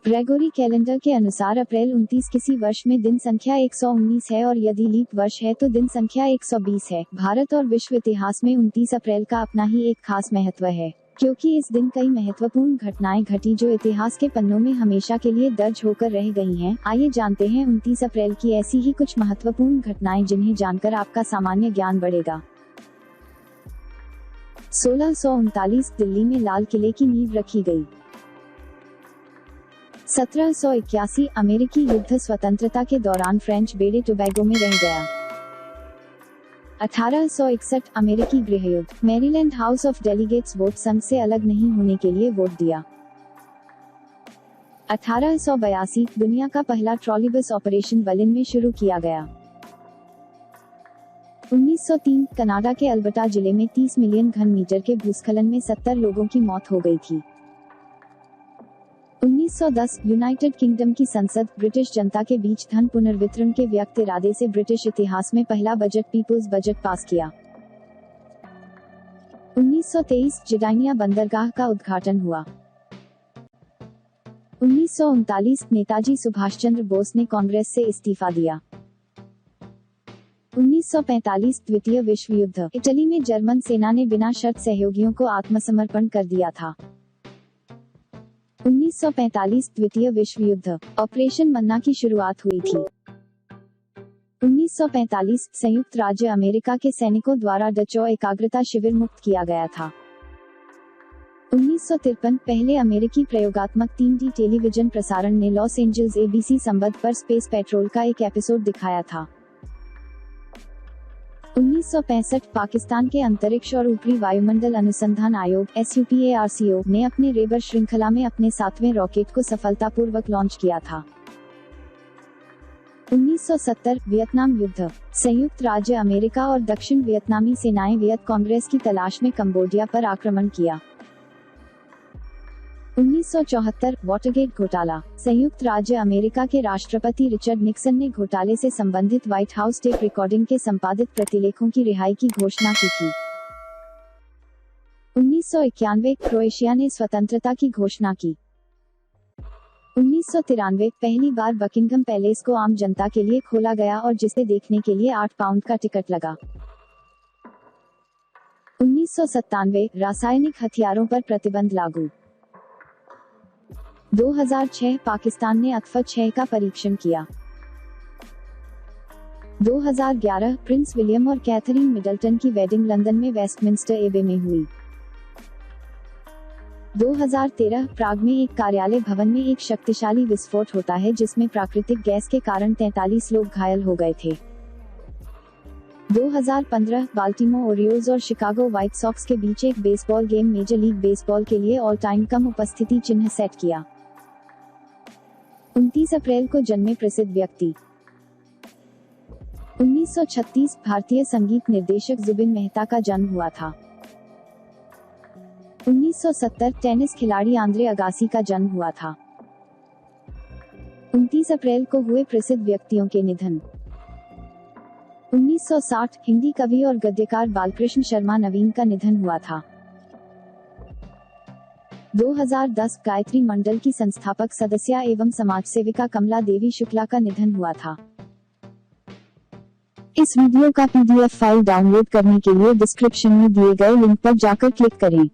Gregory calendar के अनुसार अप्रैल 29 किसी वर्ष में दिन संख्या 119 है और यदि लीप वर्ष है तो दिन संख्या 120 है। भारत और विश्व इतिहास में 29 अप्रैल का अपना ही एक खास महत्व है, क्योंकि इस दिन कई महत्वपूर्ण घटनाएं घटी जो इतिहास के पन्नों में हमेशा के लिए दर्ज होकर रह गई हैं। आइए जानते हैं 29 अप्रैल की ऐसी ही कुछ महत्वपूर्ण घटनाएं जिन्हें जानकर आपका सामान्य ज्ञान बढ़ेगा। 1639 दिल्ली में लाल किले की नींव रखी गई। 1781 अमेरिकी युद्ध स्वतंत्रता के दौरान फ्रेंच बेड़े टोबैगो में रह गया। 1861 अमेरिकी गृहयुद्ध, Maryland House of Delegates vote संघ से अलग नहीं होने के लिए वोट दिया। 1882 दुनिया का पहला ट्रॉलीबस ऑपरेशन बर्लिन में शुरू किया गया। 1903 कनाडा के अल्बर्टा जिले में 30 मिलियन घन मीटर के भूस्खलन में 70 लोगों की मौत हो गई थी। 1910 यूनाइटेड किंगडम की संसद ब्रिटिश जनता के बीच धन पुनर्वितरण के व्यक्त इरादे से ब्रिटिश इतिहास में पहला बजट पीपुल्स बजट पास किया। 1923 जिडाइनिया बंदरगाह का उद्घाटन हुआ। 1939 नेताजी सुभाष चंद्र बोस ने कांग्रेस से इस्तीफा दिया। 1945 द्वितीय विश्व युद्ध, इटली में जर्मन सेना ने बिना शर्त सहयोगियों को आत्मसमर्पण कर दिया था। 1945 द्वितीय विश्व युद्ध, ऑपरेशन मन्ना की शुरुआत हुई थी। 1945 संयुक्त राज्य अमेरिका के सैनिकों द्वारा डचौ एकाग्रता शिविर मुक्त किया गया था। 1953 पहले अमेरिकी प्रयोगात्मक 3D टेलीविजन प्रसारण ने लॉस एंजल्स ABC संबंध पर स्पेस पेट्रोल का एक एपिसोड दिखाया था। 1965 पाकिस्तान के अंतरिक्ष और ऊपरी वायुमंडल अनुसंधान आयोग SUPARCO ने अपने रेबर श्रृंखला में अपने 7वें रॉकेट को सफलतापूर्वक लॉन्च किया था। 1970 वियतनाम युद्ध, संयुक्त राज्य अमेरिका और दक्षिण वियतनामी सेनाएं वियत कांग्रेस की तलाश में कंबोडिया पर आक्रमण किया। 1974 वाटरगेट घोटाला, संयुक्त राज्य अमेरिका के राष्ट्रपति रिचर्ड निक्सन ने घोटाले से संबंधित व्हाइट हाउस टेप रिकॉर्डिंग के संपादित प्रतिलेखों की रिहाई की घोषणा की थी। 1991 क्रोएशिया ने स्वतंत्रता की घोषणा की। 1993 पहली बार बकिंघम पैलेस को आम जनता के लिए खोला गया और जिसे देखने के लिए 8 पाउंड का टिकट लगा। 1997 रासायनिक हथियारों पर प्रतिबंध लागू। 2006 पाकिस्तान ने अतफर 6 का परीक्षण किया। 2011 प्रिंस विलियम और कैथरीन मिडल्टन की वेडिंग लंदन में वेस्टमिंस्टर एबे में हुई। 2013 प्राग में एक कार्यालय भवन में एक शक्तिशाली विस्फोट होता है जिसमें प्राकृतिक गैस के कारण 43 लोग घायल हो गए थे। 2015 बाल्टीमोर ओरियोल्स और शिकागो व्हाइट सॉक्स के बीच एक baseball game major league baseball के लिए ऑल टाइम कम उपस्थिति चिन्ह सेट किया। 29 अप्रैल को जन्मे प्रसिद्ध व्यक्ति। 1936 भारतीय संगीत निर्देशक जुबिन मेहता का जन्म हुआ था। 1970 टेनिस खिलाड़ी आंद्रे अगासी का जन्म हुआ था। 29 अप्रैल को हुए प्रसिद्ध व्यक्तियों के निधन। 1960 हिंदी कवि और गद्यकार बालकृष्ण शर्मा नवीन का निधन हुआ था। 2010 गायत्री मंडल की संस्थापक सदस्य एवं समाजसेविका कमला देवी शुक्ला का निधन हुआ था। इस वीडियो का PDF फाइल डाउनलोड करने के लिए डिस्क्रिप्शन में दिए गए लिंक पर जाकर क्लिक करें।